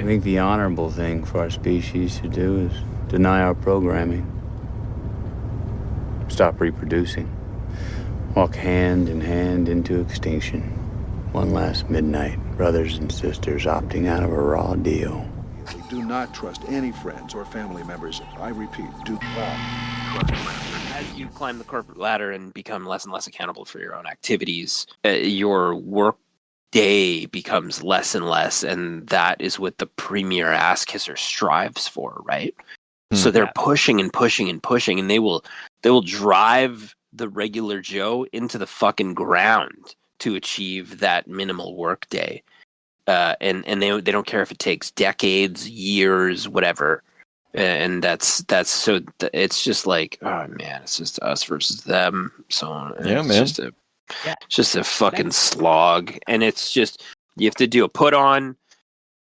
think the honorable thing for our species to do is deny our programming. Stop reproducing. Walk hand in hand into extinction. One last midnight, brothers and sisters opting out of a raw deal. Do not trust any friends or family members. I repeat, do not trust friends. As you climb the corporate ladder and become less and less accountable for your own activities, your work day becomes less and less, and that is what the premier ass kisser strives for, right? So they're pushing and pushing and pushing, and they will drive the regular Joe into the fucking ground to achieve that minimal work day. And they don't care if it takes decades, years, whatever. And that's so it's just like, oh man, it's just us versus them. So yeah, it's man, it's just a fucking slog, and it's just you have to do a put on.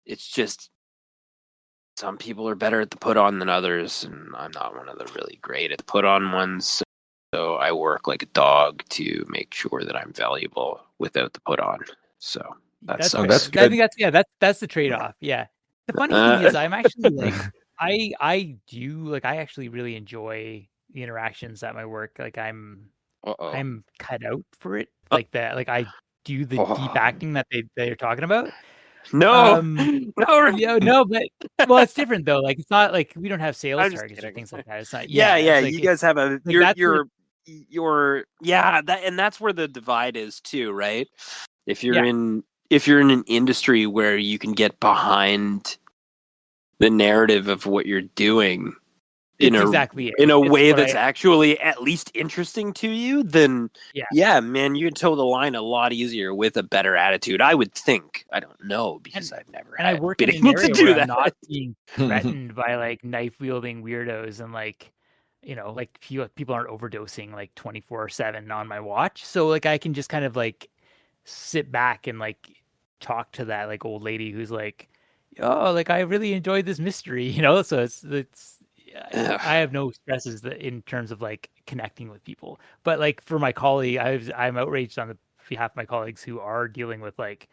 It's just some people are better at the put on than others, and I'm not one of the really great at the put on ones. So I work like a dog to make sure that I'm valuable without the put on. So that's good. I think that's the trade off. Yeah. The funny thing is, I'm actually like, I actually really enjoy the interactions at my work. Like I'm cut out for it. Like that. Like I do the deep acting that they're talking about. No, no, but well, it's different though. Like it's not like we don't have sales targets or things like that. It's not. Yeah. Like, you guys have a and that's where the divide is too, right? If you're in an industry where you can get behind the narrative of what you're doing in a way that's actually at least interesting to you, then man, you can toe the line a lot easier with a better attitude, I would think. I don't know, because I've never I work been in an able to area do where that. I'm not being threatened by like knife wielding weirdos and like, you know, like people aren't overdosing like 24/7 on my watch. So like I can just kind of like sit back and like talk to that like old lady who's like, oh, like I really enjoyed this mystery, you know. So it's I have no stresses in terms of like connecting with people. But like for my colleague, I'm outraged on the behalf of my colleagues who are dealing with like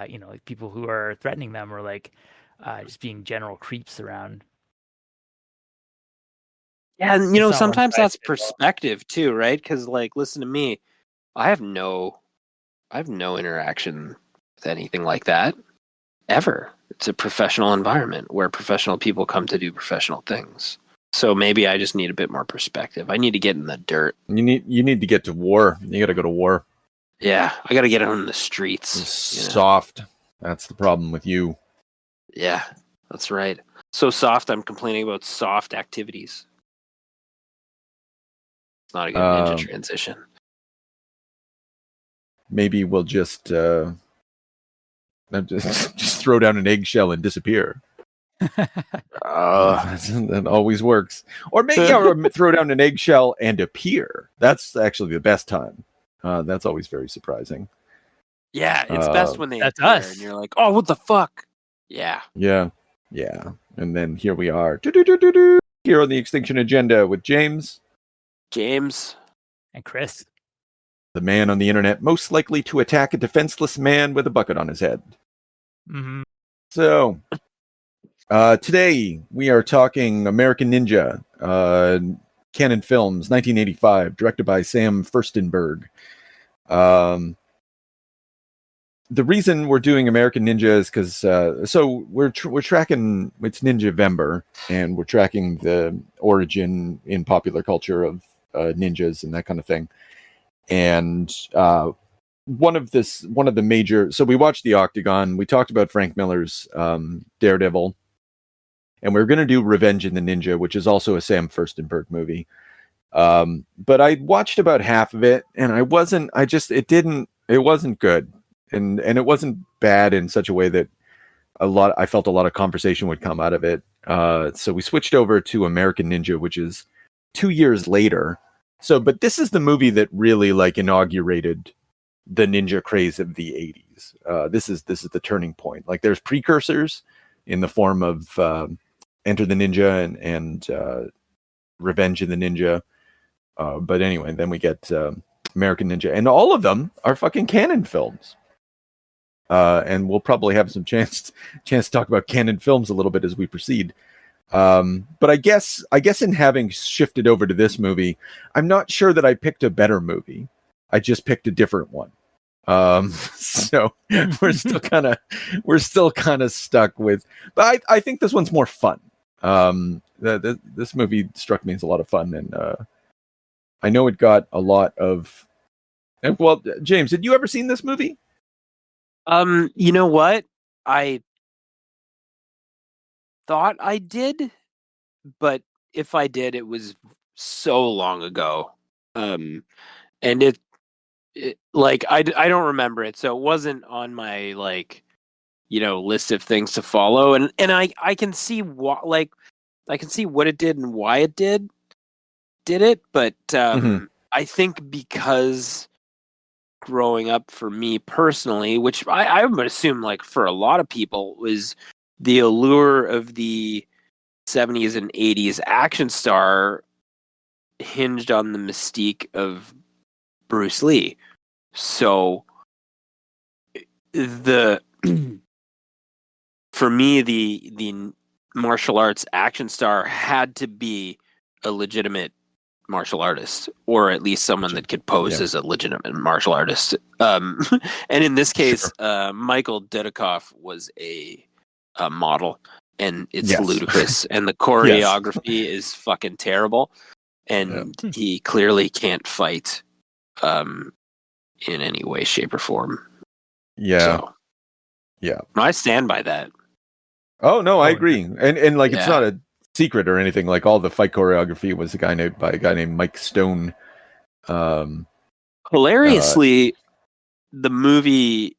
you know, like people who are threatening them or like just being general creeps around. Yeah, and you know, sometimes that's perspective too, right? Because like, listen to me, I have no interaction with anything like that ever. It's a professional environment where professional people come to do professional things. So maybe I just need a bit more perspective. I need to get in the dirt. You need to get to war. You got to go to war. Yeah, I got to get on the streets. Soft. That's the problem with you. Yeah, that's right. So soft, I'm complaining about soft activities. It's not a good ninja transition. Maybe we'll just throw down an eggshell and disappear. That always works. Or maybe throw down an eggshell and appear. That's actually the best time. That's always very surprising. Yeah, it's best when they that's appear us. and you're like, oh, what the fuck? Yeah. Yeah. And then here we are. Here on the Extinction Agenda with James. And Chris. The man on the internet most likely to attack a defenseless man with a bucket on his head. Mm-hmm. So, today we are talking American Ninja, Canon Films, 1985, directed by Sam Furstenberg. The reason we're doing American Ninja is because so we're tracking, it's Ninja-vember, and we're tracking the origin in popular culture of ninjas and that kind of thing. And one of the major, so we watched The Octagon, we talked about Frank Miller's Daredevil, and we're going to do Revenge of the Ninja, which is also a Sam Furstenberg movie. But I watched about half of it, and it wasn't good. And it wasn't bad in such a way that I felt a lot of conversation would come out of it. So we switched over to American Ninja, which is 2 years later. So, but this is the movie that really like inaugurated the ninja craze of the 80s. This is the turning point. Like there's precursors in the form of Enter the Ninja and Revenge of the Ninja. But anyway, then we get American Ninja, and all of them are fucking canon films. and we'll probably have some chance to talk about canon films a little bit as we proceed. But I guess in having shifted over to this movie, I'm not sure that I picked a better movie. I just picked a different one. So we're still kind of stuck with, but I think this one's more fun. This movie struck me as a lot of fun, and I know it got a lot of. Well, James, did you ever seen this movie? You know what? I thought I did, but if I did, it was so long ago. And it like I don't remember it, so it wasn't on my list of things to follow. And I can see what it did and why it did it, but I think because growing up for me personally, which I would assume like for a lot of people, was the allure of the 70s and 80s action star hinged on the mystique of Bruce Lee. So for me, the martial arts action star had to be a legitimate martial artist, or at least someone that could pose as a legitimate martial artist. And in this case, Michael Dudikoff was a model, and it's ludicrous, and the choreography is fucking terrible, and he clearly can't fight in any way, shape, or form. I stand by that. Oh no, I agree, and it's not a secret or anything. Like, all the fight choreography was by a guy named Mike Stone. Hilariously, the movie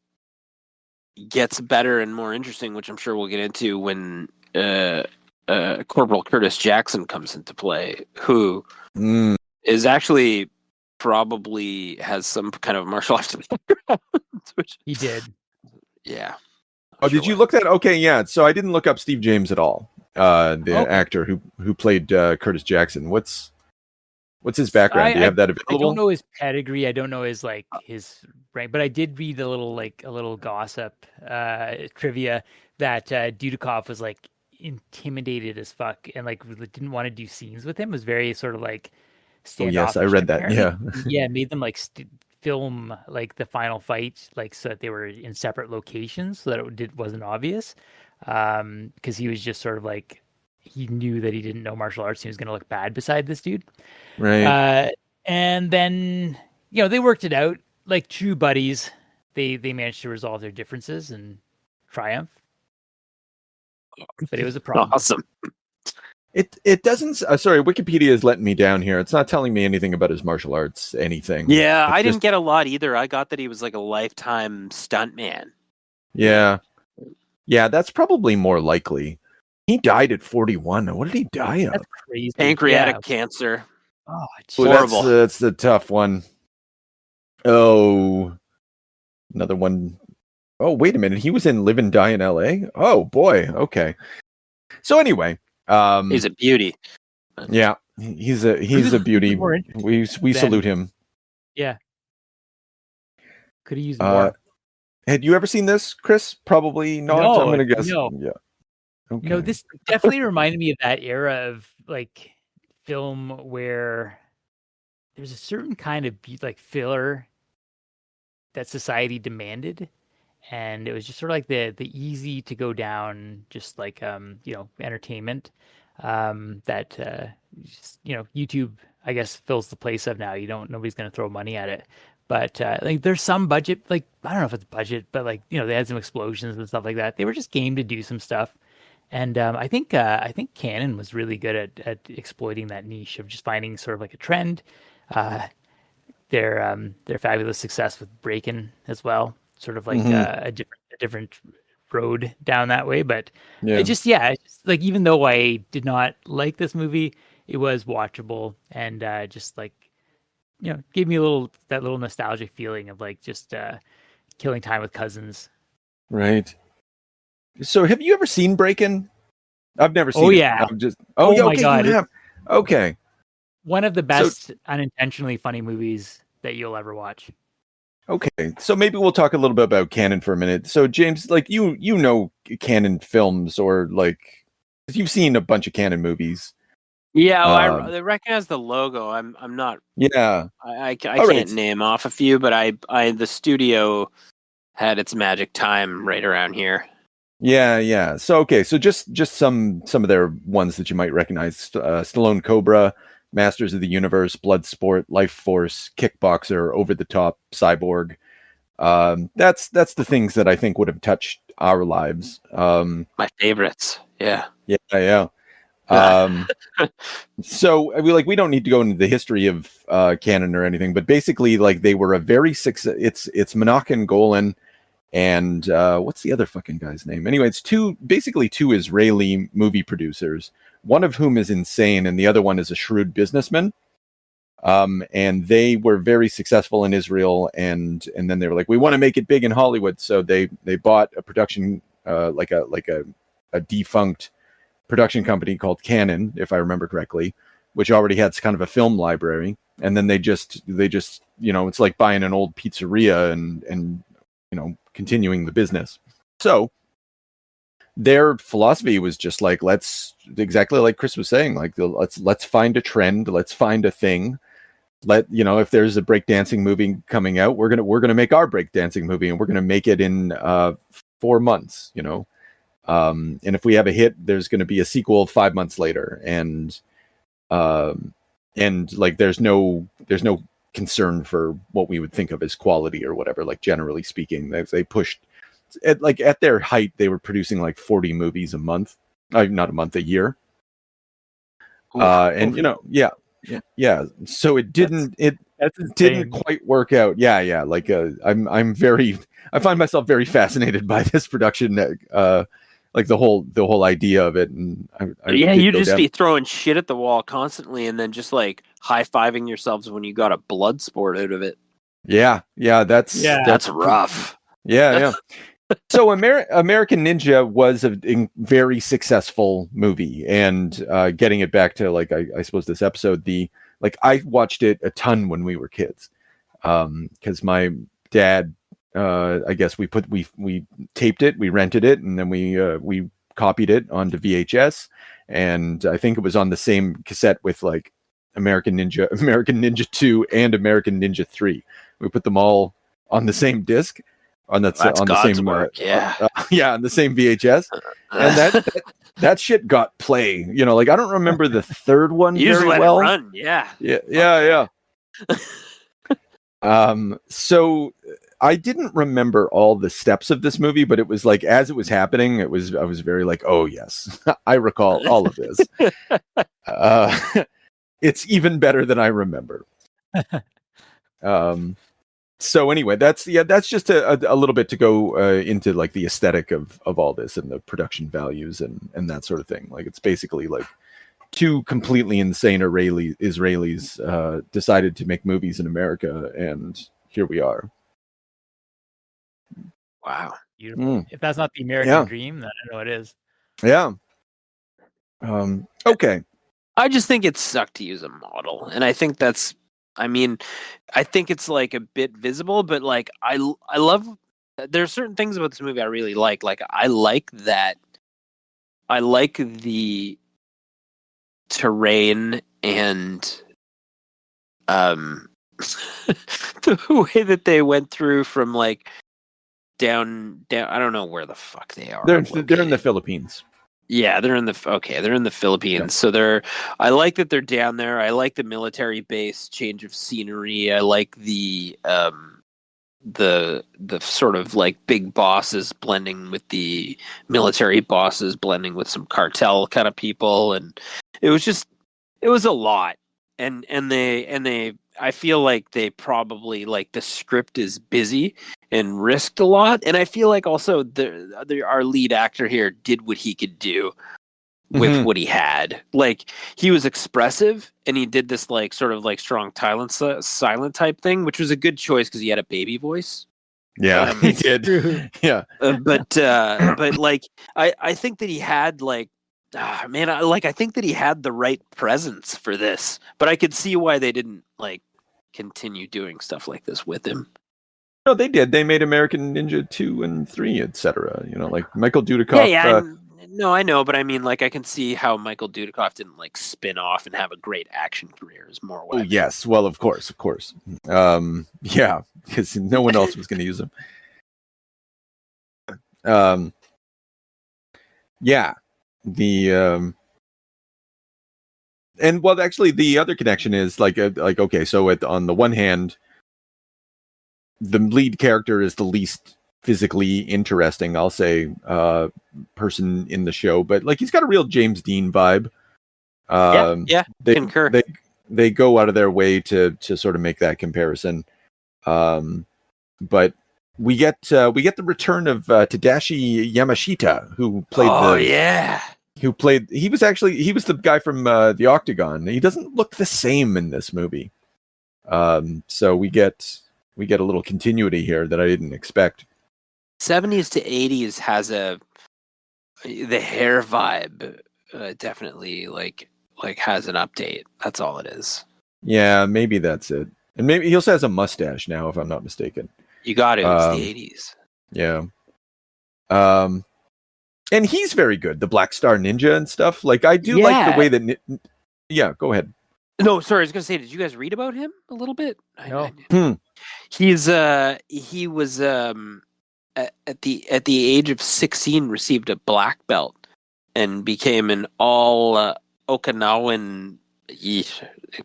gets better and more interesting, which I'm sure we'll get into when Corporal Curtis Jackson comes into play, who is actually probably has some kind of martial arts background. Which he did. Yeah. Oh, did you look that? Okay, yeah. So I didn't look up Steve James at all. The actor who played Curtis Jackson. What's his background? Do you have that available? I don't know his pedigree. I don't know his rank, but I did read a little gossip trivia that Dudikoff was like intimidated as fuck and didn't want to do scenes with him. It was very sort of standoffish. I read that. Apparently. Yeah, made them film the final fight so that they were in separate locations so that it wasn't obvious, because he was just sort of he knew that he didn't know martial arts and he was going to look bad beside this dude, right? And then they worked it out like true buddies. They managed to resolve their differences and triumph, but it was a problem. Awesome. It doesn't. Sorry, Wikipedia is letting me down here. It's not telling me anything about his martial arts, anything. Yeah, I didn't get a lot either. I got that he was like a lifetime stuntman. Yeah, that's probably more likely. He died at 41. What did he die of? That's crazy. Pancreatic cancer. Oh, horrible. That's the tough one. Oh, another one. Oh, wait a minute. He was in Live and Die in L.A. Oh boy. Okay. So anyway. He's a beauty. Yeah, he's a beauty. We salute him. Yeah. Could he use more? Had you ever seen this, Chris? Probably not. No, I'm gonna guess. No. Yeah. Okay. No, this definitely reminded me of that era of film where there's a certain kind of filler that society demanded. And it was just sort of the easy to go down, just entertainment that YouTube, I guess, fills the place of now. Nobody's going to throw money at it, but there's some budget. I don't know if it's budget, but they had some explosions and stuff like that. They were just game to do some stuff, and I think Canon was really good at exploiting that niche of just finding sort of a trend. Their fabulous success with Breakin' as well. Sort of a different road down that way, but even though I did not like this movie, it was watchable and gave me that little nostalgic feeling of killing time with cousins. Right. So, have you ever seen Breakin'? I've never seen. Oh yeah. My God! You have. Okay. One of the best unintentionally funny movies that you'll ever watch. Okay, so maybe we'll talk a little bit about canon for a minute. So James, like you know canon films, or like you've seen a bunch of canon movies. Yeah, I recognize the logo. I'm not. Yeah. I All right. can't name off a few, but I the studio had its magic time right around here. Yeah. So okay, so just some of their ones that you might recognize: Stallone Cobra, Masters of the Universe, Bloodsport, Life Force, Kickboxer, Over the Top, Cyborg. That's the things that I think would have touched our lives. My favorites. Yeah. Yeah. So I mean, like, we don't need to go into the history of canon or anything, but basically, like, they were a very it's Menachem Golan and what's the other fucking guy's name? Anyway, it's basically two Israeli movie producers, one of whom is insane and the other one is a shrewd businessman. And they were very successful in Israel, and then they were like, we want to make it big in Hollywood, so they bought a production like a defunct production company called Canon, if I remember correctly, which already had kind of a film library. And then they just it's like buying an old pizzeria and continuing the business. So their philosophy was just like, exactly like Chris was saying, like, let's find a trend, let's find a thing. If there's a breakdancing movie coming out, we're gonna make our breakdancing movie, and we're gonna make it in 4 months. And if we have a hit, there's going to be a sequel 5 months later, and like there's no concern for what we would think of as quality or whatever. Like, generally speaking, they pushed at their height, they were producing like 40 movies a month, not a month, a year. And yeah. So it didn't quite work out. Yeah. Like I find myself very fascinated by this production. Like the whole idea of it, and you just be throwing shit at the wall constantly, and then just like high-fiving yourselves when you got a blood sport out of it. Yeah, that's rough. Yeah. So American Ninja was a very successful movie, and getting it back to, like, I suppose this episode, I watched it a ton when we were kids, because my dad, I guess we taped it, we rented it, and then we copied it onto VHS, and I think it was on the same cassette with like American Ninja 2 and American Ninja 3. We put them all on the same disc, on the same work. On the same VHS, and that shit got play. Like, I don't remember the third one very well. It run. Yeah. So I didn't remember all the steps of this movie, but it was like, as it was happening, I was very like, oh yes, I recall all of this. It's even better than I remember. So anyway, that's just a little bit to go into like the aesthetic of all this and the production values and that sort of thing. Like, it's basically like two completely insane Israelis decided to make movies in America, and here we are. Wow. Beautiful. If that's not the American dream, then I don't know what it is. Yeah. Okay. I just think it sucked to use a model, and I think I think it's like a bit visible, but like I love. There are certain things about this movie I really like. Like, I like that. I like the terrain and the way that they went through from like down. I don't know where the fuck they are. They're in the Philippines. Yeah, they're in the Philippines. Yeah. So I like that they're down there. I like the military base change of scenery. I like the sort of like big bosses blending with the military bosses, blending with some cartel kind of people, and it was a lot. And they I feel like they probably, like, the script is busy and risked a lot, and I feel like also our lead actor here did what he could do with what he had. Like, he was expressive, and he did this like sort of like strong silent type thing, which was a good choice because he had a baby voice. Yeah, he did. Yeah, but like I think that he had like. I think that he had the right presence for this, but I could see why they didn't like continue doing stuff like this with him. No, they did. They made American Ninja 2 and 3, etc. You know, like Michael Yeah, Dudikoff. yeah. No, I know, but I mean, like, I can see how Michael Dudikoff didn't like spin off and have a great action career. Is more what Oh I mean. yes, well of course. Yeah, because no one else was going to use them. Yeah, the and well, actually, the other connection is like okay, so on the one hand, the lead character is the least physically interesting, I'll say, person in the show, but like he's got a real James Dean vibe. Yeah, they concur. they go out of their way to sort of make that comparison. But we get the return of Tadashi Yamashita, who played he was the guy from the Octagon. He doesn't look the same in this movie. So we get a little continuity here that I didn't expect. 70s to 80s has the hair vibe definitely like has an update. That's all it is. Yeah, maybe that's it. And maybe he also has a mustache now, if I'm not mistaken. You got it. It's the 80s. Yeah. And he's very good. The Black Star Ninja and stuff. Like I do like the way that. Yeah, go ahead. No, sorry. I was gonna say, did you guys read about him a little bit? No. He was at the age of 16 received a black belt and became an all Okinawan.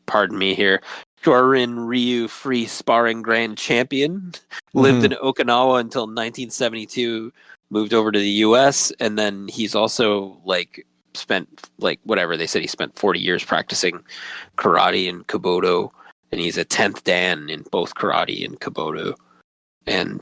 Pardon me here. Shorin Ryu free sparring grand champion. Lived in Okinawa until 1972. Moved over to the U.S. and then he's also spent whatever they said he spent 40 years practicing karate and Kobudo, and he's a 10th Dan in both karate and Kobudo. And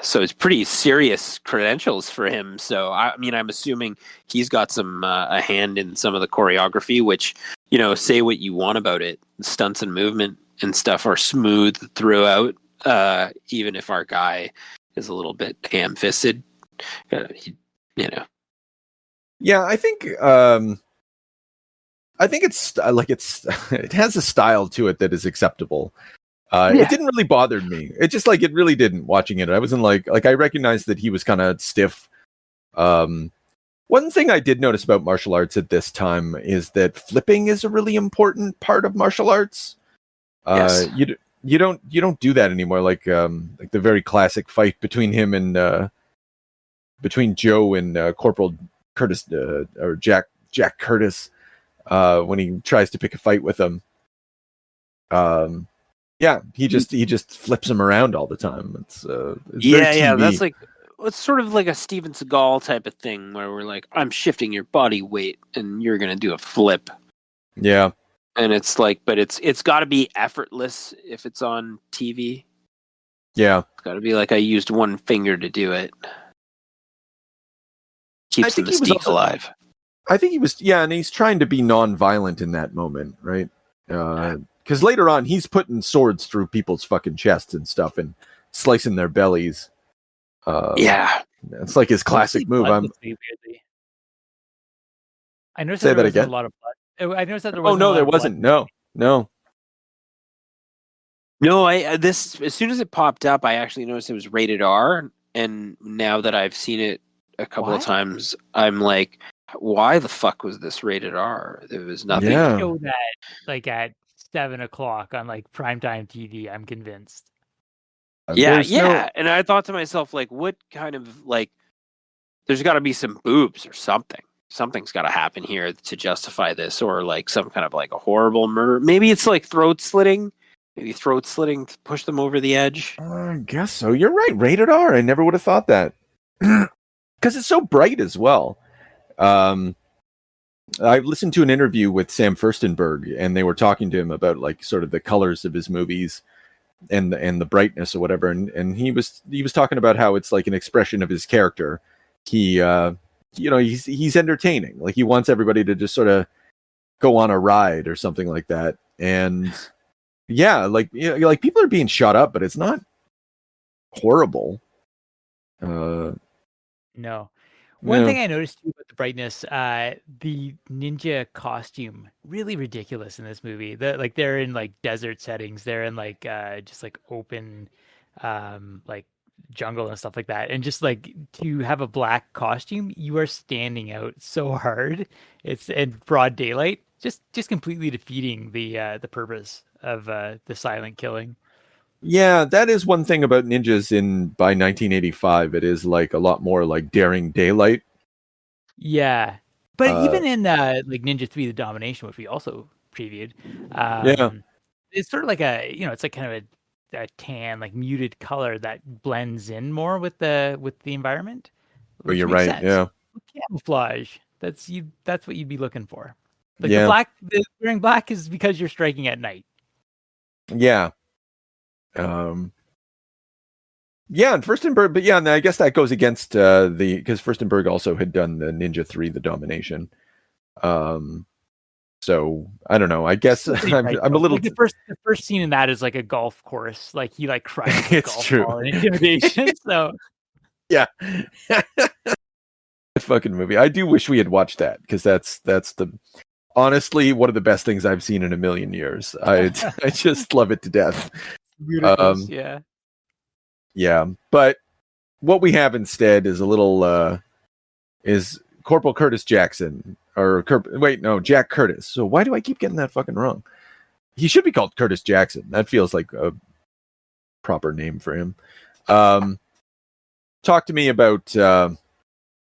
so it's pretty serious credentials for him. So I mean, I'm assuming he's got some a hand in some of the choreography, which, you know, say what you want about it, stunts and movement and stuff are smooth throughout. Even if our guy is a little bit ham-fisted, you know. Yeah, I think it's it has a style to it that is acceptable. It didn't really bother me. It just it really didn't watching it. I wasn't like I recognized that he was kind of stiff. One thing I did notice about martial arts at this time is that flipping is a really important part of martial arts. Yes. You don't do that anymore. Like the very classic fight between him and between Joe and Corporal Curtis or Jack Curtis when he tries to pick a fight with him. He just flips him around all the time. It's very TV. That's it's sort of like a Steven Seagal type of thing where we're like, I'm shifting your body weight and you're gonna do a flip. Yeah. And it's but it's got to be effortless if it's on TV. Yeah, it's got to be I used one finger to do it. Keeps the mystique alive. I think he was, and he's trying to be non-violent in that moment, right? Because later on, he's putting swords through people's fucking chests and stuff and slicing their bellies. It's like his classic move. I noticed Say there that was again. a lot of blood. I noticed that there wasn't. wasn't. Oh no, there wasn't. No. No, this as soon as it popped up, I actually noticed it was rated R, and now that I've seen it a couple of times, I'm like, why the fuck was this rated R? There was nothing. They show that at 7:00 on primetime TV. I'm convinced. Yeah. And I thought to myself, what kind of there's got to be some boobs or something. Something's got to happen here to justify this, or some kind of a horrible murder. Maybe it's throat slitting. Maybe throat slitting to push them over the edge. I guess so. You're right. Rated R. I never would have thought that. Because it's so bright as well. I listened to an interview with Sam Furstenberg, and they were talking to him about sort of the colors of his movies and the brightness or whatever. And he was talking about how it's an expression of his character. He he's entertaining. He wants everybody to just sort of go on a ride or something like that. And people are being shot up, but it's not horrible. No. One thing I noticed too about the brightness, the ninja costume, really ridiculous in this movie. They're in desert settings. They're in just open like jungle and stuff like that. And just like to have a black costume, you are standing out so hard. It's in broad daylight, just completely defeating the purpose of the silent killing. Yeah, that is one thing about ninjas by 1985. It is like a lot more like daring daylight. Yeah. But Uh, even in like Ninja 3 The Domination, which we also previewed, yeah, it's sort of like it's like kind of a tan, like muted color that blends in more with the environment, but which you're makes right. sense. Yeah, Camouflage. That's what you'd be looking for. Like yeah, wearing black is because you're striking at night. yeah. Um, yeah, and Furstenberg, but yeah, and I guess that goes against because Furstenberg also had done the Ninja 3, The Domination. So I don't know. I guess Still pretty bright, I'm a though. little. Like the first scene in that is like a golf course. Like he like crushes a It's golf true. ball in Intimidation. So Yeah. Fucking movie. I do wish we had watched that because that's the honestly one of the best things I've seen in a million years. I just love it to death. ludicrous, yeah. Yeah, but what we have instead is a little is Corporal Curtis Jackson Jack Curtis. So why do I keep getting that fucking wrong? He should be called Curtis Jackson. That feels like a proper name for him. Talk to me about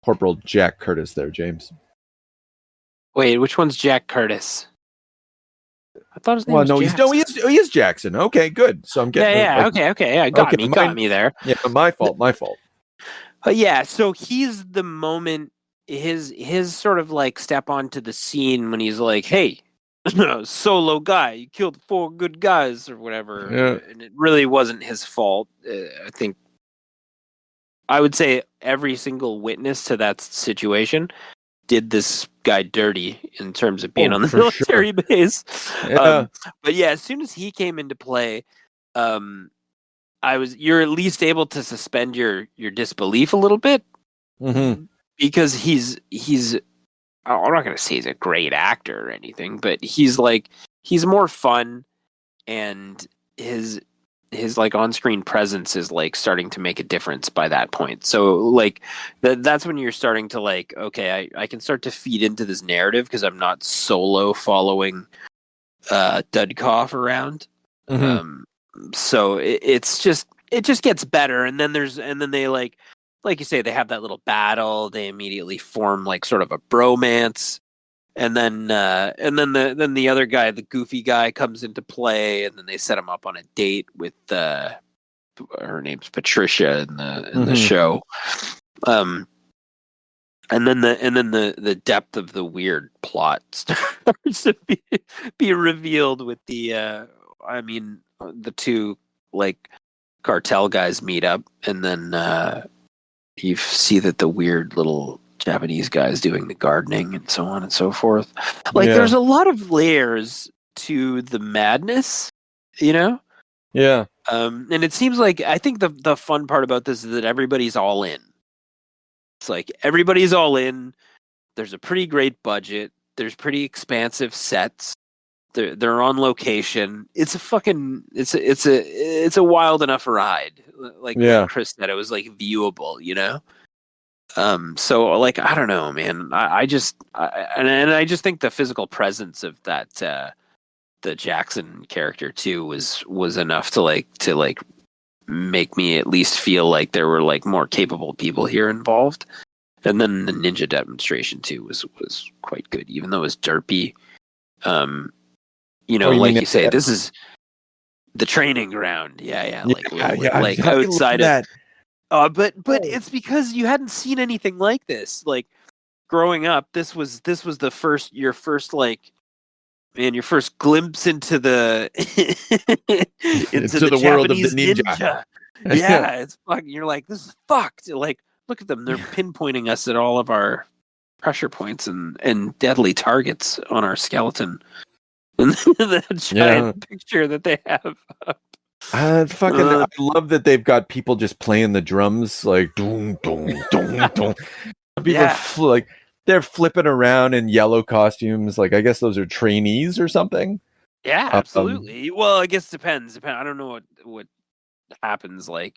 Corporal Jack Curtis there, James. Wait, which one's Jack Curtis? I thought his name was Jackson. He is Jackson. Okay, good. So I'm getting okay, got me there. Yeah, my fault. Yeah, so he's the moment his sort of like step onto the scene when he's like, "Hey, solo guy, you killed 4 good guys or whatever," Yeah. and it really wasn't his fault. I think I would say every single witness to that situation did this guy dirty in terms of being on the military base. Yeah. But yeah, as soon as he came into play, you're at least able to suspend your disbelief a little bit, because he's I'm not gonna say he's a great actor or anything, but he's more fun, and his like on-screen presence is like starting to make a difference by that point. So like that's when you're starting to like, okay, I can start to feed into this narrative because I'm not solo following Dudkoff around. So it just gets better, and then they like you say, they have that little battle. They immediately form like sort of a bromance, and then the other guy, the goofy guy, comes into play, and then they set him up on a date with her name's Patricia in the show. And then the depth of the weird plot starts to be revealed with the two like cartel guys meet up, and then you see that the weird little Japanese guys doing the gardening and so on and so forth. Like there's a lot of layers to the madness, you know? Yeah. And it seems like, I think the fun part about this is that everybody's all in. It's like everybody's all in. There's a pretty great budget. There's pretty expansive sets. They're on location. It's a wild enough ride. Like Chris said, it was like viewable, you know? So like, I don't know, man. I just think the physical presence of that the Jackson character too was enough to make me at least feel like there were like more capable people here involved. And then the ninja demonstration too was quite good, even though it was derpy. You say, this is the training ground. Yeah. Like outside of that. But it's because you hadn't seen anything like this. Like growing up, this was your first glimpse into the into the world of the ninja. Yeah, it's fucking. You're like, this is fucked. Like, look at them. They're pinpointing us at all of our pressure points and deadly targets on our skeleton. And the giant picture that they have. I love that they've got people just playing the drums like doom doom doom doom. People they're flipping around in yellow costumes. Like I guess those are trainees or something. Yeah, absolutely. Well, I guess depends. I don't know what happens like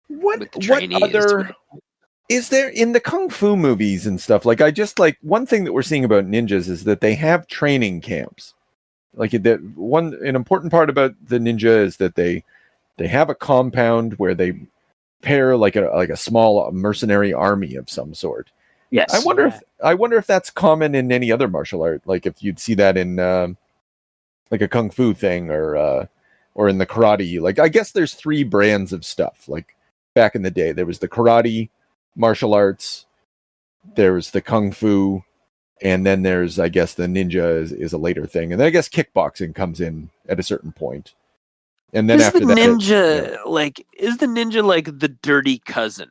What with the what trainees. other is there in the kung fu movies and stuff? Like, I just like one thing that we're seeing about ninjas is that they have training camps. Like, an important part about the ninja is that they have a compound where they pair like a small mercenary army of some sort. Yes. I wonder if that's common in any other martial art. Like, if you'd see that in like a kung fu thing or in the karate. Like, I guess there's 3 brands of stuff. Like, back in the day, there was the karate martial arts, there was the kung fu, and then there's, I guess, the ninja is a later thing, and then I guess kickboxing comes in at a certain point. And then after that, is the ninja like the dirty cousin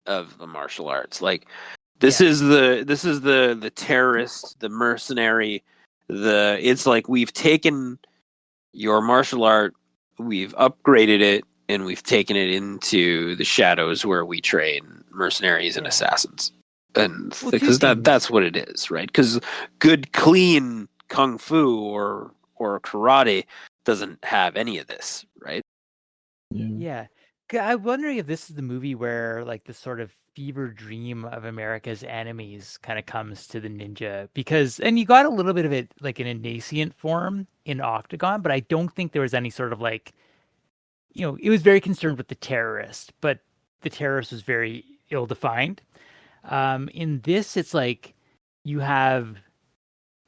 of the martial arts? Like, this is the terrorist, the mercenary, it's like we've taken your martial art, we've upgraded it, and we've taken it into the shadows where we train mercenaries and assassins. And because that's what it is, right? Because good, clean kung fu or karate doesn't have any of this, right? Yeah. I'm wondering if this is the movie where like the sort of fever dream of America's enemies kind of comes to the ninja, because, and you got a little bit of it like in a nascent form in Octagon, but I don't think there was any sort of like, it was very concerned with the terrorist, but the terrorist was very ill-defined. In this, it's like you have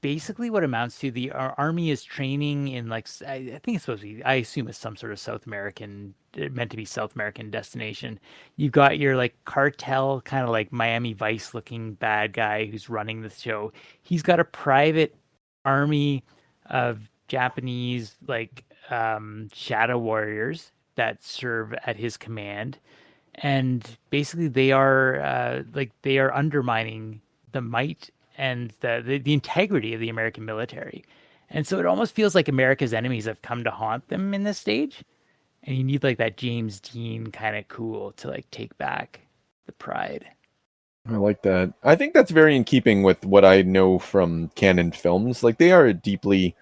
basically what amounts to the army is training in like, I think it's supposed to be, I assume it's some sort of South American, meant to be South American destination. You've got your like cartel, kind of like Miami Vice looking bad guy who's running the show. He's got a private army of Japanese like shadow warriors that serve at his command, and basically they are undermining the might and the integrity of the American military. And so it almost feels like America's enemies have come to haunt them in this stage. And you need like that James Dean kind of cool to like take back the pride. I like that. I think that's very in keeping with what I know from canon films. Like, they are deeply,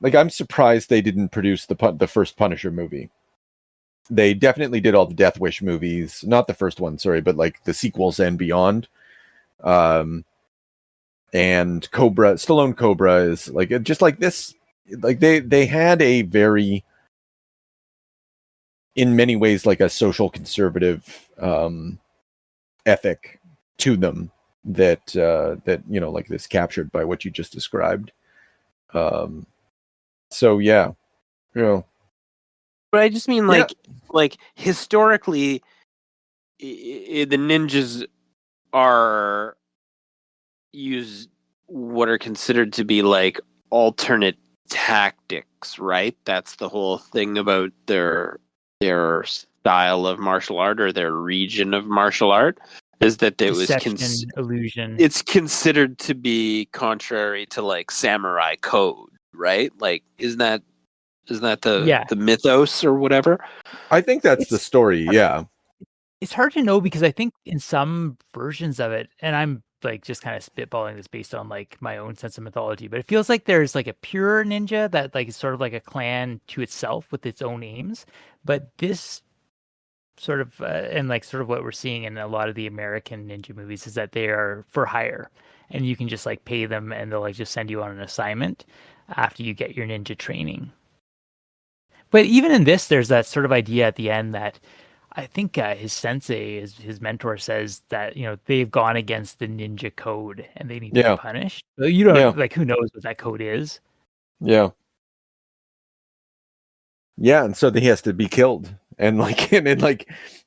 like, I'm surprised they didn't produce the first Punisher movie. They definitely did all the Death Wish movies, not the first one, sorry, but like the sequels and beyond. And Stallone Cobra is like, just like this, like they had a very, in many ways, like a social conservative ethic to them that like this captured by what you just described. So yeah, But I just mean like historically, the ninjas are use what are considered to be like alternate tactics, right? That's the whole thing about their style of martial art or their region of martial art, is that it was illusion. It's considered to be contrary to like samurai code, right? Like, isn't that the mythos or whatever? I think that's the story. Yeah, it's hard to know because I think in some versions of it, and I'm like just kind of spitballing this based on like my own sense of mythology, but it feels like there's like a pure ninja that like is sort of like a clan to itself with its own aims. But this sort of and like sort of what we're seeing in a lot of the American ninja movies is that they are for hire, and you can just like pay them and they'll like just send you on an assignment after you get your ninja training. But even in this, there's that sort of idea at the end that I think his sensei, his mentor, says that they've gone against the ninja code and they need to be punished. So you don't like, who knows what that code is? Yeah, and so he has to be killed, and like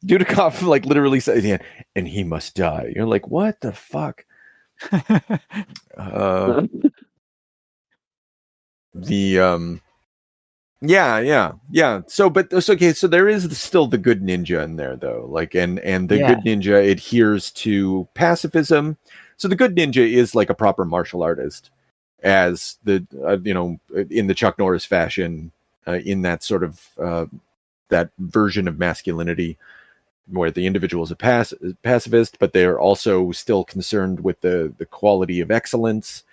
Dudikoff like literally says, "Yeah, and he must die." You're like, what the fuck? Yeah. So there is still the good ninja in there, though. Like, and the good ninja adheres to pacifism. So the good ninja is like a proper martial artist, as the in the Chuck Norris fashion, in that sort of that version of masculinity, where the individual is a pacifist, but they are also still concerned with the quality of excellence.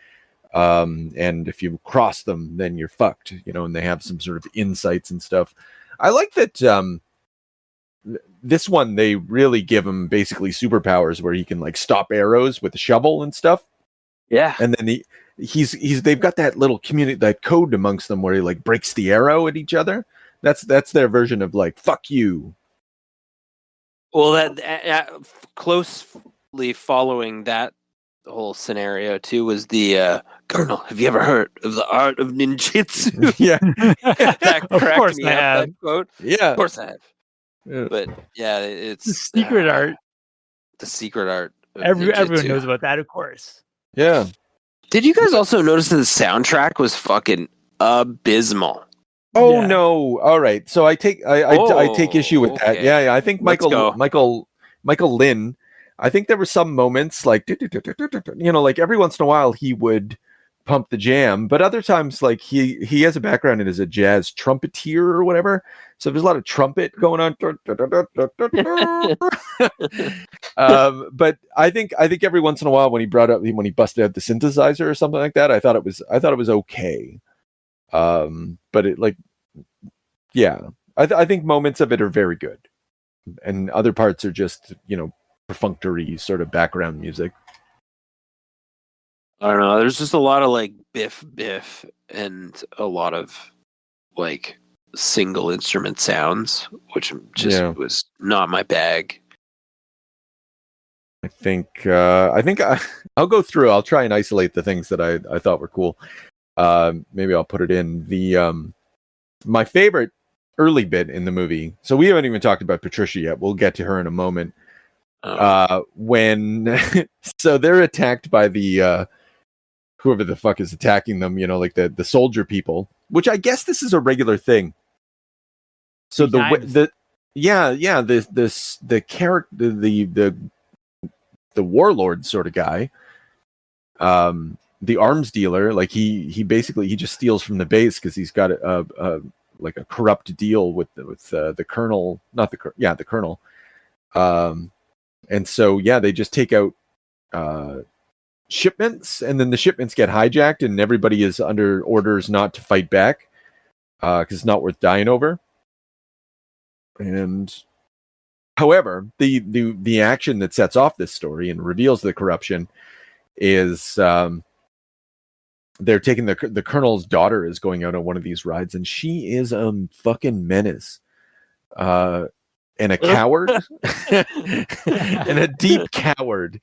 And if you cross them, then you're fucked, and they have some sort of insights and stuff. I like that this one they really give him basically superpowers where he can like stop arrows with a shovel and stuff. Yeah. And then they've got that little community, that code amongst them where he like breaks the arrow at each other. That's their version of like fuck you. Well, that closely following that whole scenario too was the Colonel. Have you ever heard of the art of ninjutsu? Yeah. That Of cracked course me I up. have. That quote. Yeah. Of course I have. Yeah. But yeah, it's Secret art. The secret art. Of Everyone ninjutsu. knows about that, of course. Yeah. Did you guys also notice that the soundtrack was fucking abysmal? Oh Yeah. no! All right, so I take issue with that. Okay. Yeah, I think Let's go. Michael Lynn. I think there were some moments like like every once in a while he would pump the jam, but other times like he has a background in as a jazz trumpeter or whatever. So there's a lot of trumpet going on. But I think every once in a while when he busted out the synthesizer or something like that, I thought it was okay. But it like, yeah, I think moments of it are very good, and other parts are just perfunctory sort of background music. I don't know. There's just a lot of like biff and a lot of like single instrument sounds, which just was not my bag. I think I'll go through. I'll try and isolate the things that I thought were cool. Maybe I'll put it in the my favorite early bit in the movie. So we haven't even talked about Patricia yet. We'll get to her in a moment. When so they're attacked by the whoever the fuck is attacking them, like the soldier people, which I guess this is a regular thing. So the character, the warlord sort of guy, the arms dealer, like he basically just steals from the base because he's got a corrupt deal with the colonel, the colonel. And so they just take out shipments, and then the shipments get hijacked, and everybody is under orders not to fight back because it's not worth dying over. And however, the action that sets off this story and reveals the corruption is they're taking the colonel's daughter is going out on one of these rides, and she is a fucking menace. And a coward and a deep coward.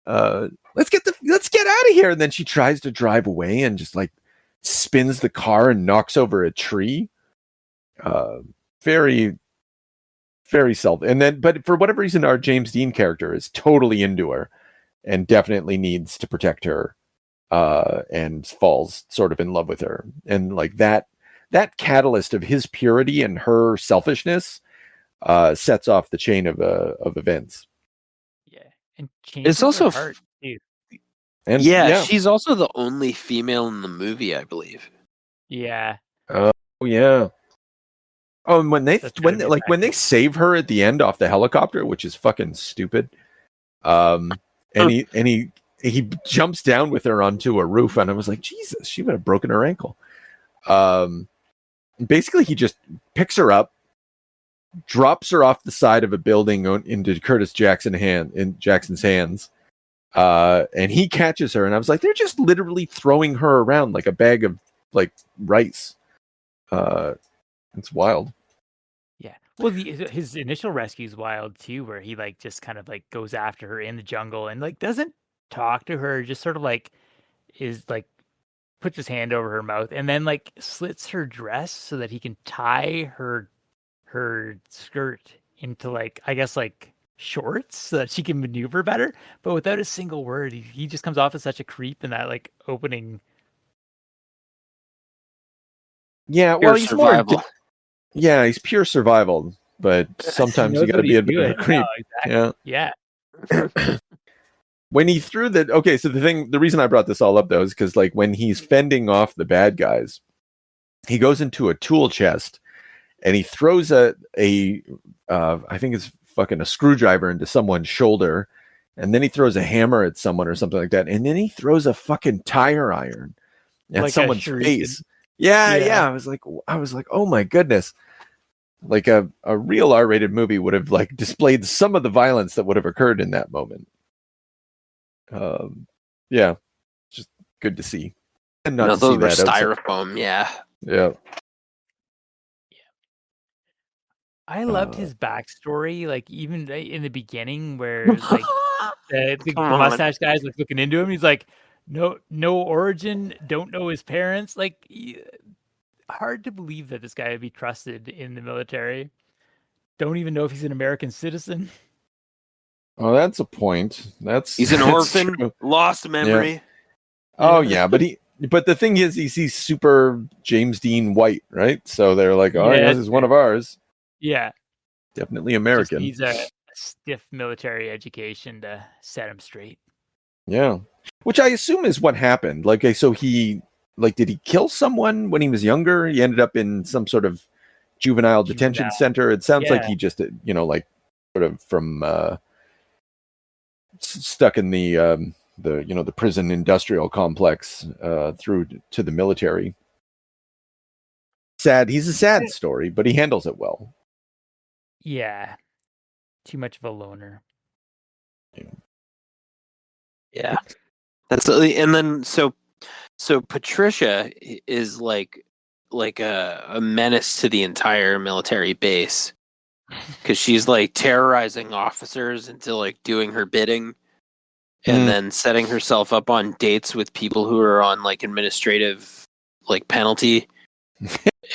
Let's get out of here. And then she tries to drive away and just like spins the car and knocks over a tree. Very, very self. And then, but for whatever reason, our James Dean character is totally into her and definitely needs to protect her. And falls sort of in love with her. And like that catalyst of his purity and her selfishness sets off the chain of events. Yeah, and it's also heart, too. And she's also the only female in the movie, I believe. Yeah. Oh yeah. Oh, and when they save her at the end off the helicopter, which is fucking stupid. And he jumps down with her onto a roof, and I was like, Jesus, she would have broken her ankle. Basically, he just picks her up, drops her off the side of a building into Curtis Jackson's hands, and he catches her. And I was like, they're just literally throwing her around like a bag of like rice. It's wild. Yeah. Well, his initial rescue is wild too, where he like just kind of like goes after her in the jungle and like doesn't talk to her, just sort of like is like puts his hand over her mouth and then like slits her dress so that he can tie her skirt into like, I guess, like shorts so that she can maneuver better, but without a single word. He just comes off as such a creep in that like opening. Yeah, well, he's survival. He's pure survival, but sometimes you got to be a bit of a creep. No, exactly. Yeah. When he threw the reason I brought this all up though is because like when he's fending off the bad guys, he goes into a tool chest and he throws I think it's fucking a screwdriver into someone's shoulder, and then he throws a hammer at someone or something like that, and then he throws a fucking tire iron at someone's face. Yeah. I was like, oh my goodness. Like a real R-rated movie would have like displayed some of the violence that would have occurred in that moment. Yeah, just good to see, and not No, to see those were that outside. styrofoam. Yeah. Yeah. I loved his backstory, like even in the beginning, where like the Come on. mustache guy's like looking into him. He's like, no origin, don't know his parents. Like, hard to believe that this guy would be trusted in the military. Don't even know if he's an American citizen. Oh, that's a point. He's an that's orphan, true. lost memory. Oh yeah, but the thing is, he's super James Dean white, right? So they're like, oh, I Yeah, guess he's one of ours. yeah. Definitely Just American. needs a stiff military education to set him straight. Yeah, which I assume is what happened. Like, so he did he kill someone when he was younger? He ended up in some sort of juvenile detention center. It sounds like he just, like sort of from stuck in the the prison industrial complex through to the military. Sad. He's a sad story, but he handles it well. Yeah. Too much of a loner. Yeah. And then so Patricia is like a menace to the entire military base because she's like terrorizing officers into like doing her bidding and then setting herself up on dates with people who are on like administrative like penalty.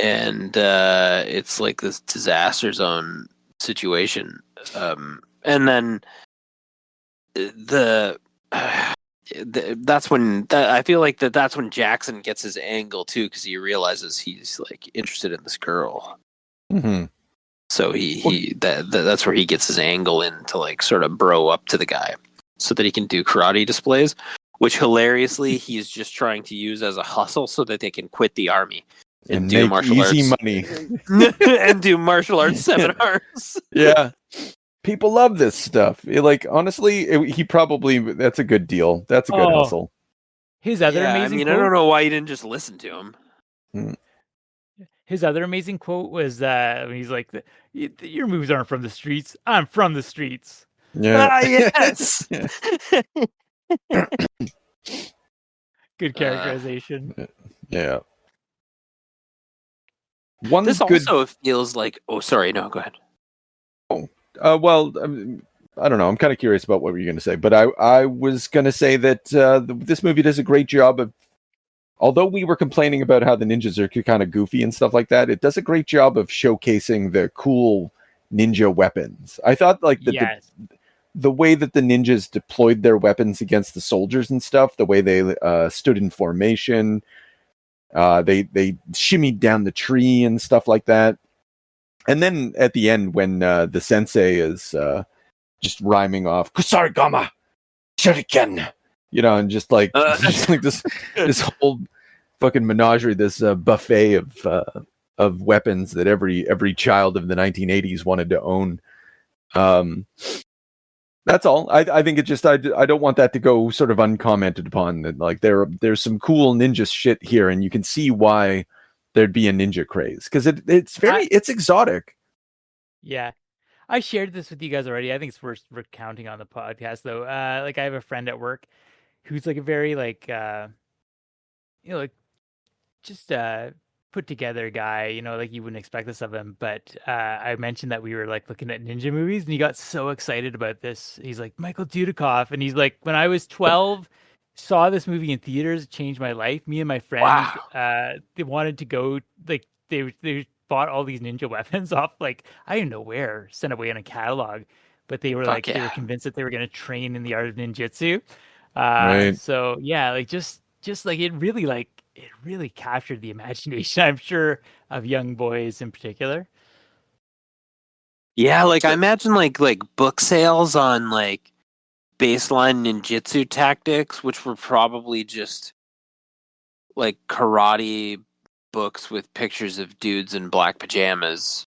And it's like this disaster zone situation. And then that's when I feel like that's when Jackson gets his angle too, because he realizes he's like interested in this girl. Mm-hmm. So that's where he gets his angle in to like sort of bro up to the guy, so that he can do karate displays, which hilariously he's just trying to use as a hustle so that they can quit the army and do martial easy arts money and do martial arts seminars. Yeah. People love this stuff. Like, honestly, he probably, that's a good deal. That's a good hustle. His other amazing quote, I don't know why you didn't just listen to him. His other amazing quote was when he's like, your moves aren't from the streets. I'm from the streets. Yeah. Yes. Good characterization. Yeah. This also feels like, oh, sorry, no, go ahead. Well, I don't know. I'm kind of curious about what were you going to say, but I was going to say that this movie does a great job of, although we were complaining about how the ninjas are kind of goofy and stuff like that, it does a great job of showcasing the cool ninja weapons. I thought like the way that the ninjas deployed their weapons against the soldiers and stuff, the way they stood in formation, they shimmied down the tree and stuff like that. And then at the end, when the sensei is just rhyming off "Kusarigama, Shuriken," and just like this whole fucking menagerie, this buffet of weapons that every child of the 1980s wanted to own. That's all. I think it just I don't want that to go sort of uncommented upon. That like there's some cool ninja shit here, and you can see why there'd be a ninja craze because it's exotic. Yeah, I shared this with you guys already. I think it's worth recounting on the podcast though. Like I have a friend at work who's like a very like like just put together guy. Like you wouldn't expect this of him. But I mentioned that we were like looking at ninja movies, and he got so excited about this. He's like Michael Dudikoff, and he's like, when I was 12. Saw this movie in theaters, it changed my life. Me and my friends, they wanted to go, like they bought all these ninja weapons off, like I didn't know where, sent away in a catalog, but they were they were convinced that they were going to train in the art of ninjutsu. Right. So yeah, like just like it really captured the imagination, I'm sure, of young boys in particular. Yeah, like I imagine like book sales on like baseline ninjutsu tactics, which were probably just like karate books with pictures of dudes in black pajamas.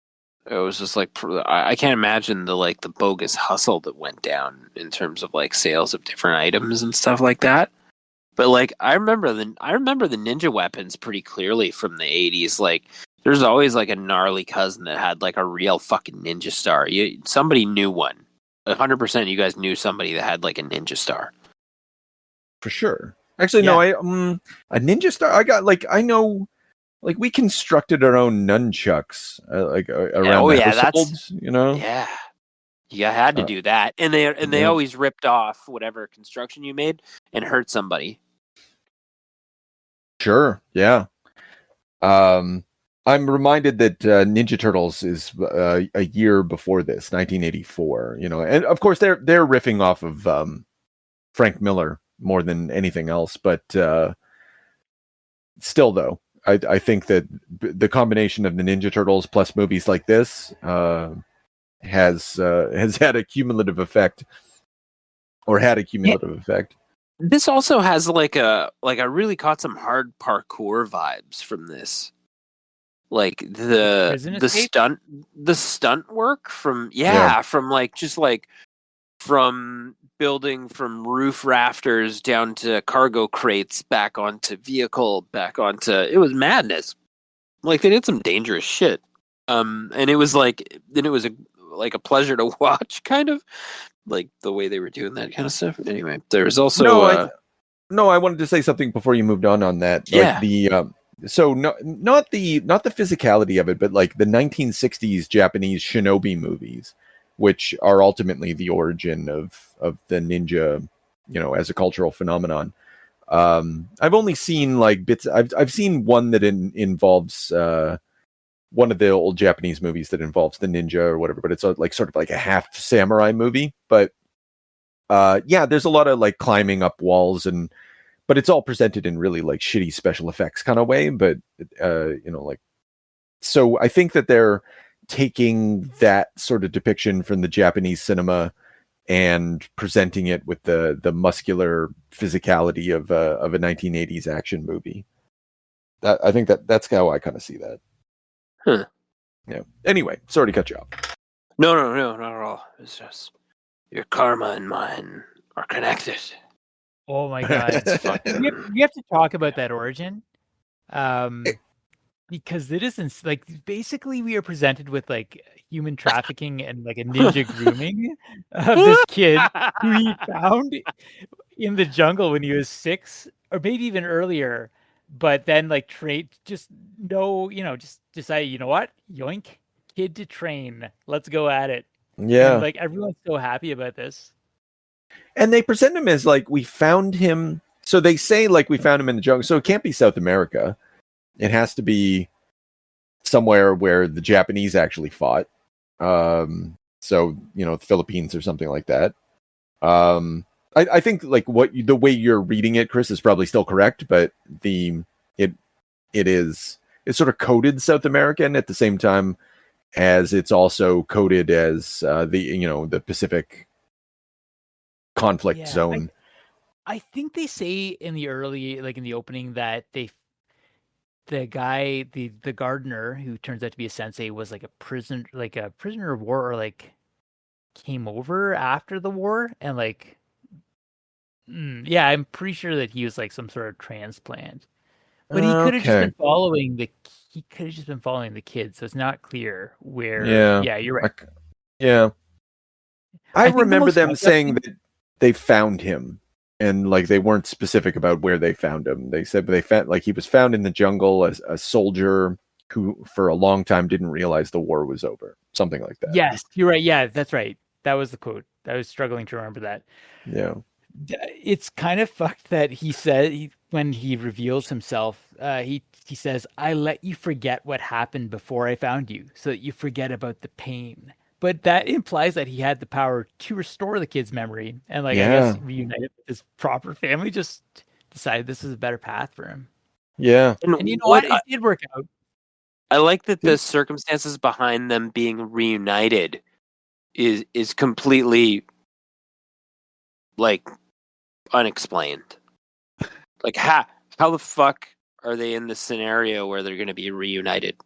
It was just like I can't imagine the bogus hustle that went down in terms of like sales of different items and stuff like that. But like I remember the ninja weapons pretty clearly from the 80s. Like there's always like a gnarly cousin that had like a real fucking ninja star. Somebody knew one. 100% you guys knew somebody that had like a ninja star. For sure. Actually, no, a ninja star. I know, like we constructed our own nunchucks, around the household. Yeah, you had to do that, and they always ripped off whatever construction you made and hurt somebody. Sure, yeah. I'm reminded that Ninja Turtles is a year before this, 1984. And of course they're riffing off of Frank Miller more than anything else, but still, though, I think that the combination of the Ninja Turtles plus movies like this has had a cumulative effect, or had a cumulative effect. This also has I really caught some hard parkour vibes from this. Like the stunt work from from building from roof rafters down to cargo crates, back onto vehicle, back onto, it was madness. Like they did some dangerous shit. And it was a pleasure to watch, kind of like the way they were doing that kind of stuff. Anyway, there was also I wanted to say something before you moved on that. Yeah. Like the so not the physicality of it, but like the 1960s Japanese shinobi movies, which are ultimately the origin of the ninja, as a cultural phenomenon. I've only seen like bits. I've seen one that involves one of the old Japanese movies that involves the ninja or whatever, but it's sort of like a half samurai movie. But there's a lot of like climbing up walls, but it's all presented in really like shitty special effects kind of way. But so I think that they're taking that sort of depiction from the Japanese cinema and presenting it with the muscular physicality of a 1980s action movie. I think that's how I kind of see that. Huh. Yeah. Anyway, sorry to cut you off. No, not at all. It's just your karma and mine are connected. Oh my god! we have to talk about that origin, because it isn't like, basically we are presented with like human trafficking and like a ninja grooming of this kid who he found in the jungle when he was 6, or maybe even earlier. But then like just decide, you know what, yoink, kid to train, let's go at it. Yeah, and like everyone's so happy about this. And they present him as like, we found him. So they say like, we found him in the jungle. So it can't be South America. It has to be somewhere where the Japanese actually fought. So, the Philippines or something like that. I think like the way you're reading it, Chris, is probably still correct, but it's sort of coded South American at the same time as it's also coded as the Pacific conflict zone. I think they say in the early, like in the opening, that the guy, the gardener who turns out to be a sensei, was like a prisoner of war, or like came over after the war, and like I'm pretty sure that he was like some sort of transplant, but he could have just been following the kid, so it's not clear where. Yeah, you're right. I remember them saying that they found him, and like they weren't specific about where they found him. They said they found, like, he was found in the jungle as a soldier who for a long time didn't realize the war was over, something like that. Yes, you're right. Yeah, that's right. That was the quote. I was struggling to remember that. Yeah. It's kind of fucked that he said, when he reveals himself, he says, "I let you forget what happened before I found you, so that you forget about the pain." But that implies that he had the power to restore the kid's memory, and I guess reunite it with his proper family. Just decided this is a better path for him. Yeah, and you know what? It did work out. I like that the circumstances behind them being reunited is completely like unexplained. Like how the fuck are they in this scenario where they're going to be reunited?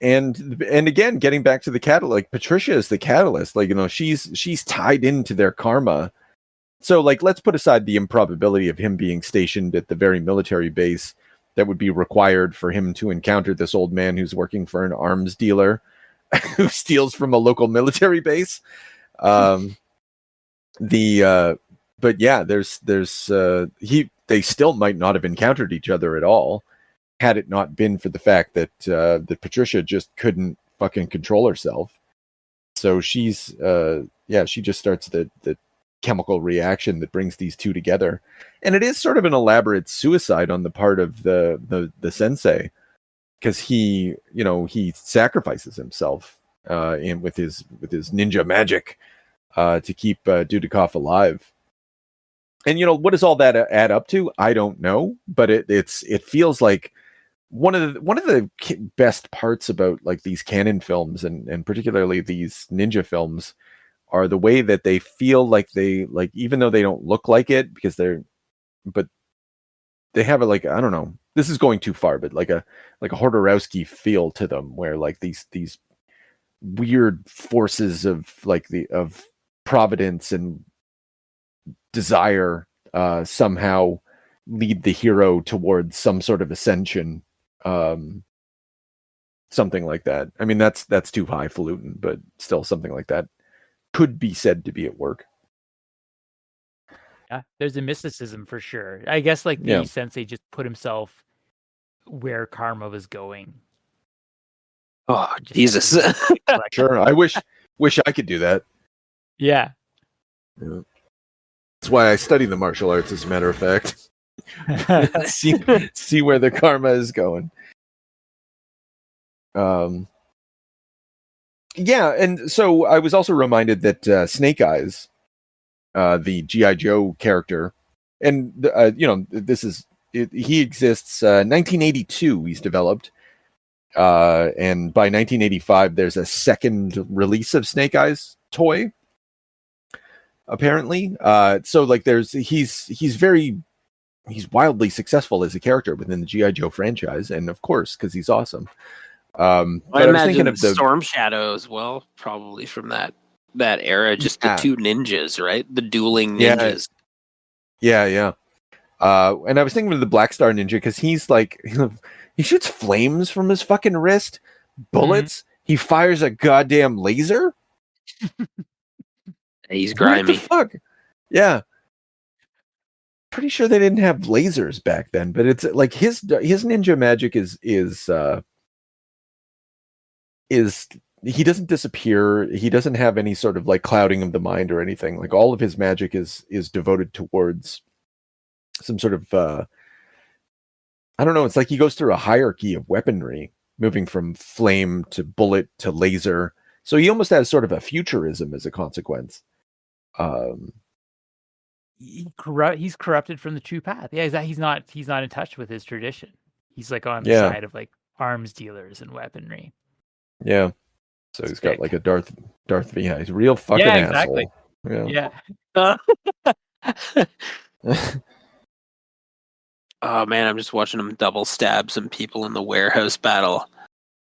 And again, getting back to the catalyst, like Patricia is the catalyst. Like, she's tied into their karma So, like, let's put aside the improbability of him being stationed at the very military base that would be required for him to encounter this old man who's working for an arms dealer who steals from a local military base. But yeah, they still might not have encountered each other at all had it not been for the fact that that Patricia just couldn't fucking control herself. So she just starts the chemical reaction that brings these two together, and it is sort of an elaborate suicide on the part of the sensei, because he sacrifices himself with his ninja magic to keep Dudikoff alive. And what does all that add up to? I don't know, but it feels like one of the best parts about like these canon films and particularly these ninja films are the way that they feel like even though they don't look like it because but they have a, like, I don't know, this is going too far, but like a Hodorowski feel to them, where like these weird forces of of providence and desire somehow lead the hero towards some sort of ascension, something like that. I mean, that's too highfalutin, but still something like that could be said to be at work. Yeah, there's a mysticism for sure. I guess like the sensei just put himself where karma was going. Oh, Jesus. Sure. I wish I could do that. Yeah. That's why I study the martial arts, as a matter of fact. see where the karma is going. Yeah, and so I was also reminded that Snake Eyes, the G.I. Joe character, and he exists 1982. He's developed, and by 1985, there's a second release of Snake Eyes toy. Apparently, so like he's wildly successful as a character within the G.I. Joe franchise, and of course, because he's awesome. I was thinking of the Storm Shadow as well, probably from that era. Just the two ninjas, right? The dueling ninjas. Yeah. And I was thinking of the Black Star Ninja because he's like, he shoots flames from his fucking wrist, bullets. Mm-hmm. He fires a goddamn laser. He's grimy. What the fuck? Yeah. Pretty sure they didn't have lasers back then, but it's like his ninja magic is he doesn't disappear. He doesn't have any sort of like clouding of the mind or anything. Like all of his magic is devoted towards some sort of I don't know, it's like he goes through a hierarchy of weaponry, moving from flame to bullet to laser. So he almost has sort of a futurism as a consequence. He's corrupted from the true path. Yeah, he's not in touch with his tradition. He's like on the side of like arms dealers and weaponry. Yeah. So he's got like a Darth Vader. He's a real fucking asshole. Yeah. Oh man, I'm just watching him double stab some people in the warehouse battle.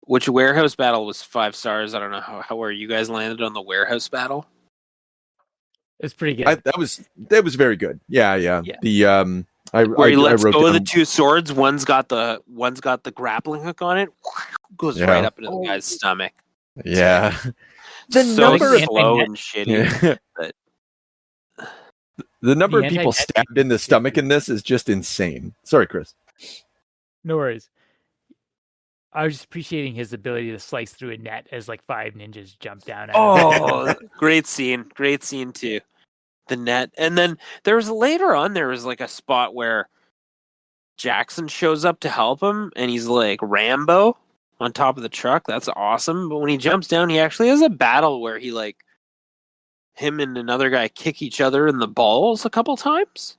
Which warehouse battle was 5 stars? I don't know how where you guys landed on the warehouse battle. It's pretty good. That was very good. Yeah. The where he lets go of the two swords. One's got the grappling hook on it. Goes right up into the guy's stomach. Yeah. The number of slow and shitty. But the number of people stabbed in the stomach in this is just insane. Sorry, Chris. No worries. I was just appreciating his ability to slice through a net as like 5 ninjas jump down at him. Great scene too. The net. And then there was like a spot where Jackson shows up to help him and he's like Rambo on top of the truck. That's awesome. But when he jumps down, he actually has a battle where him and another guy kick each other in the balls a couple times.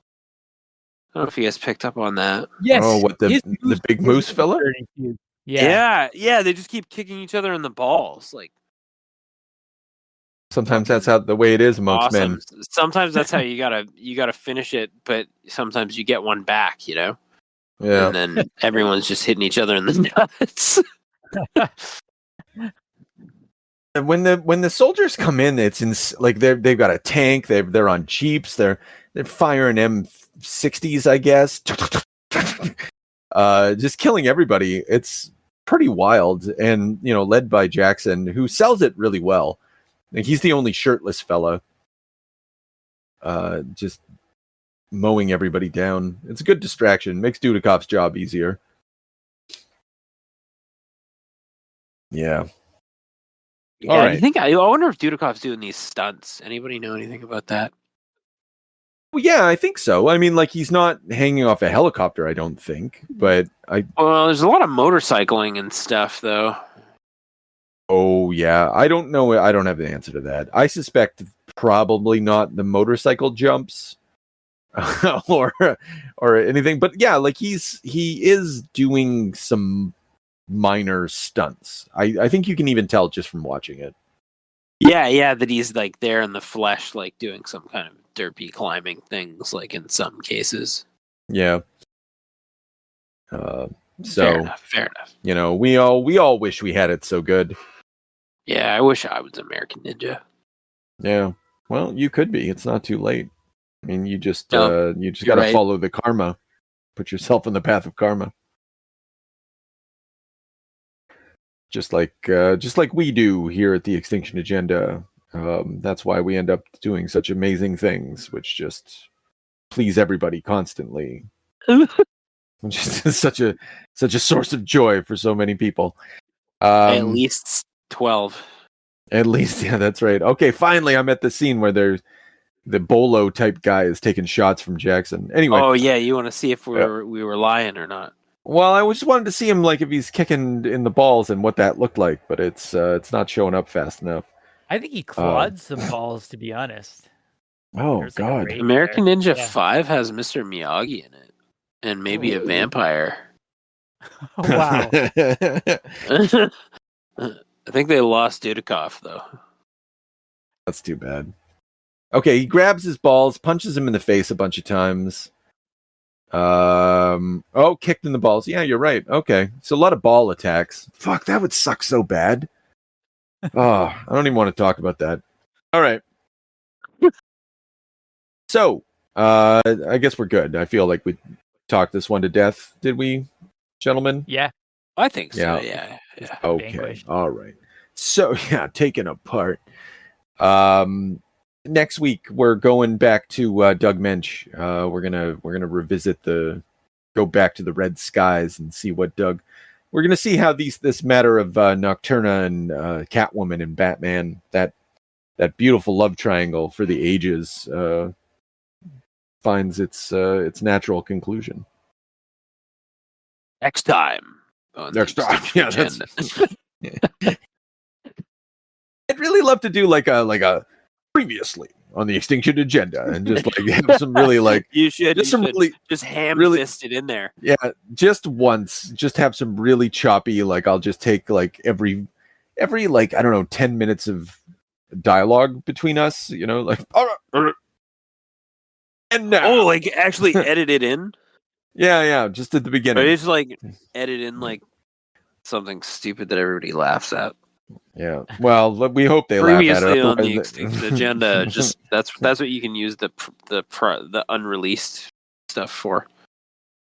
I don't know if you guys picked up on that. Yes. Oh, what the big moose fella? Yeah. They just keep kicking each other in the balls. Like sometimes that's how the way it is amongst men. Sometimes that's how you gotta finish it, but sometimes you get one back, Yeah. And then everyone's just hitting each other in the nuts. When the soldiers come in, it's like they've got a tank. They're on jeeps. They're They're firing M60s, I guess. Just killing everybody. It's pretty wild, and led by Jackson, who sells it really well. Like, he's the only shirtless fella. Just mowing everybody down. It's a good distraction. Makes Dudakov's job easier. Yeah. All right. I wonder if Dudakov's doing these stunts. Anybody know anything about that? Well, yeah, I think so. I mean, like, he's not hanging off a helicopter, I don't think. But Well, there's a lot of motorcycling and stuff, though. Oh, yeah. I don't know. I don't have the answer to that. I suspect probably not the motorcycle jumps or anything. But yeah, like he is doing some minor stunts. I think you can even tell just from watching it. Yeah, that he's like there in the flesh, like doing some kind of derpy climbing things, like in some cases. Yeah. So fair enough. We all wish we had it so good. Yeah, I wish I was American Ninja. Yeah. Well, you could be. It's not too late. I mean, you just got to follow the karma. Put yourself in the path of karma. Just like we do here at the Extinction Agenda. That's why we end up doing such amazing things, which just please everybody constantly. Which is such a source of joy for so many people. At least 12. At least, yeah, that's right. Okay, finally, I'm at the scene where the Bolo type guy is taking shots from Jackson. Anyway. Oh yeah, you want to see if we were lying or not? Well, I just wanted to see him, like, if he's kicking in the balls and what that looked like, but it's not showing up fast enough. I think he clawed some balls, to be honest. Oh God! American Ninja 5 has Mr. Miyagi in it, and maybe a vampire. Wow. I think they lost Dudikoff, though. That's too bad. Okay, he grabs his balls, punches him in the face a bunch of times. Kicked in the balls. Yeah, you're right. Okay, so a lot of ball attacks. Fuck, that would suck so bad. Oh, I don't even want to talk about that. All right. So, I guess we're good. I feel like we talked this one to death. Did we, gentlemen? Yeah. I think so, yeah. Okay, Vanquished. all right. So, yeah, taken apart. Next week we're going back to Doug Mensch. We're gonna revisit go back to the Red Skies and see what Doug. We're gonna see how this matter of Nocturna and Catwoman and Batman, that beautiful love triangle for the ages, finds its natural conclusion. Next time. Next time, yeah. I'd really love to do like a previously on the Extinction Agenda and just like have some really like you should really just ham-fisted in there. Yeah, just once, just have some really choppy, like I'll just take like every like, I don't know, 10 minutes of dialogue between us, like and now. Oh, like actually edit it in? Yeah, just at the beginning. Or just like edit in like something stupid that everybody laughs at. Yeah. Well, we hope they laugh at it. Previously on the Extinction Agenda, just that's what you can use the unreleased stuff for.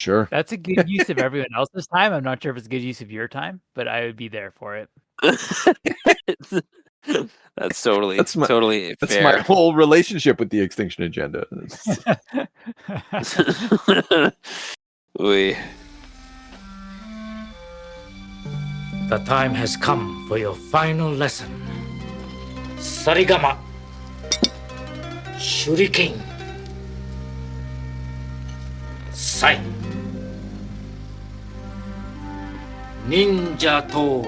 Sure. That's a good use of everyone else's time. I'm not sure if it's a good use of your time, but I would be there for it. That's totally fair. That's my whole relationship with the Extinction Agenda. The time has come for your final lesson. Sarigama. Shuriken. Sai. Ninja To.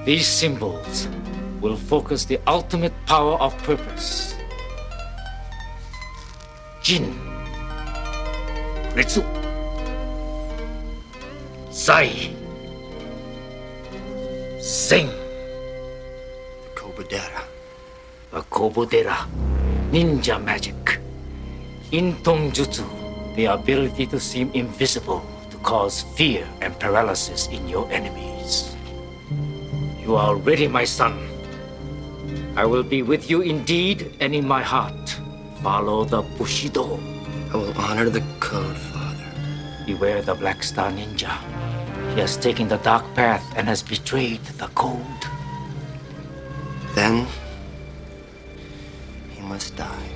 These symbols will focus the ultimate power of purpose. Jin. Ritsu. Sai. Sing. Kobodera. A Kobodera. Ninja magic. Intong Jutsu. The ability to seem invisible to cause fear and paralysis in your enemies. You are ready, my son. I will be with you in deed and in my heart. Follow the Bushido. I will honor the code, Father. Beware the Black Star Ninja. He has taken the dark path and has betrayed the code. Then, he must die.